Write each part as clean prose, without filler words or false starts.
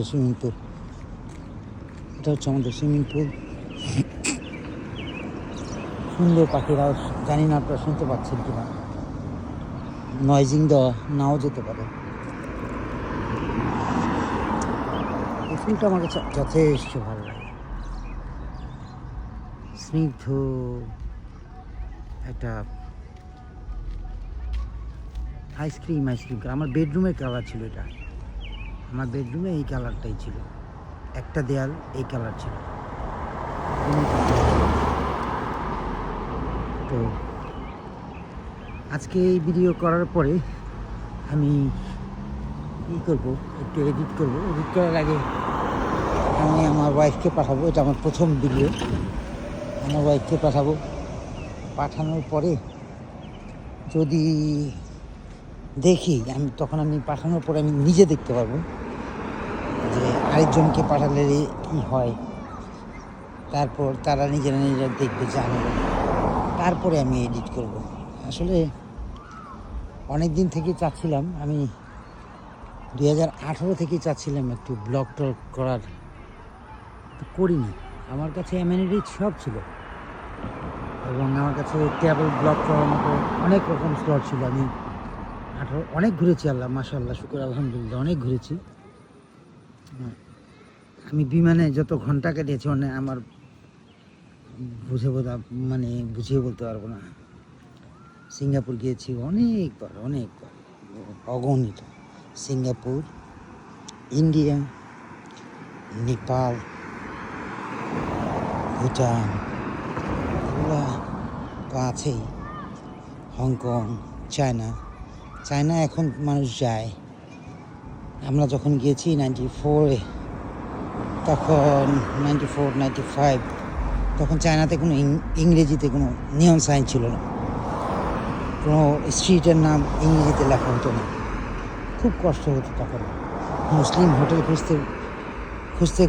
Swimming pool, এটা হচ্ছে আমাদের সুইমিং পুল। সুন্দর পাখিরাও, জানি না আপনারা শুনতে পাচ্ছেন কিনা, নয়েজিং দেওয়া নাও যেতে পারে। এই ফুলটা আমার কাছে যথেষ্ট ভালো লাগে। স্নিগ্ধ একটা আইসক্রিম আমার বেডরুমের কালার ছিল এটা। আমার বেডরুমে এই কালারটাই ছিল, একটা দেয়াল এই কালার ছিল। তো আজকে এই ভিডিও করার পরে আমি কী করবো, একটু এডিট করবো। এডিট করার আগে আমি আমার ওয়াইফকে পাঠাবো। এটা আমার প্রথম ভিডিও। আমার ওয়াইফকে পাঠাবো। পাঠানোর পরে যদি দেখি তখন আমি পাঠানোর পরে আমি নিজে দেখতে পারবো যে আরেকজনকে পাঠালে কি হয়। তারপর তারা নিজেরা দেখবে, জানবে, তারপরে আমি এডিট করব। আসলে অনেক দিন থেকে চাচ্ছিলাম, আমি 2018 থেকেই চাচ্ছিলাম একটু ব্লগ টক করার, করিনি। আমার কাছে অ্যামেনিটি সব ছিল এবং আমার কাছে ট্রাভেল ব্লগ করার মতো অনেক রকম স্লট ছিল। আমি অনেক ঘুরেছি, আল্লাহ মাশাআল্লাহ শুকর আলহামদুলিল্লাহ, অনেক ঘুরেছি। আমি বিমানে যত ঘন্টা কাটিয়েছি আমার বুঝিয়ে বলতে পারবো না। সিঙ্গাপুর গিয়েছি অনেকবার, অগণিত। সিঙ্গাপুর, ইন্ডিয়া, নেপাল, ভুটান, এগুলা তো আছেই। হংকং, চায়না এখন মানুষ যায়। আমরা যখন গিয়েছি 94-এ, তখন 94-95, তখন চায়নাতে কোনো ইংরেজিতে কোনো নিয়ন সাইন ছিল না, কোনো স্ট্রিটের নাম ইংরেজিতে লেখা হতো না। খুব কষ্ট হতো তখন। মুসলিম হোটেল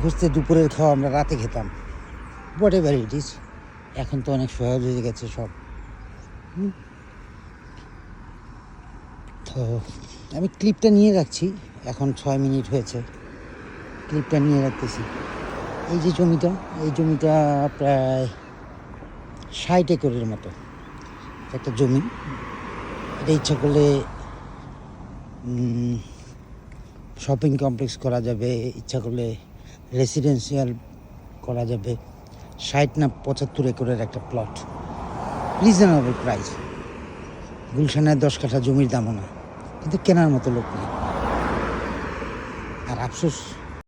খুঁজতে দুপুরের খাওয়া আমরা রাতে খেতাম। What ever it is. এখন তো অনেক সহজ হয়ে গেছে সব। তো আমি ক্লিপটা নিয়ে রাখছি। এখন 6 মিনিট হয়েছে, ক্লিপটা নিয়ে রাখতেছি। এই যে জমিটা প্রায় 60 একরের মতো একটা জমি। এটা ইচ্ছা করলে শপিং কমপ্লেক্স করা যাবে, ইচ্ছা করলে রেসিডেন্সিয়াল করা যাবে। 60 না 75 একরের একটা প্লট, রিজনেবল প্রাইস। গুলশানের 10 কাঠা জমির দামও না, কিন্তু কেনার মতো লোক নেই। আর আফসোস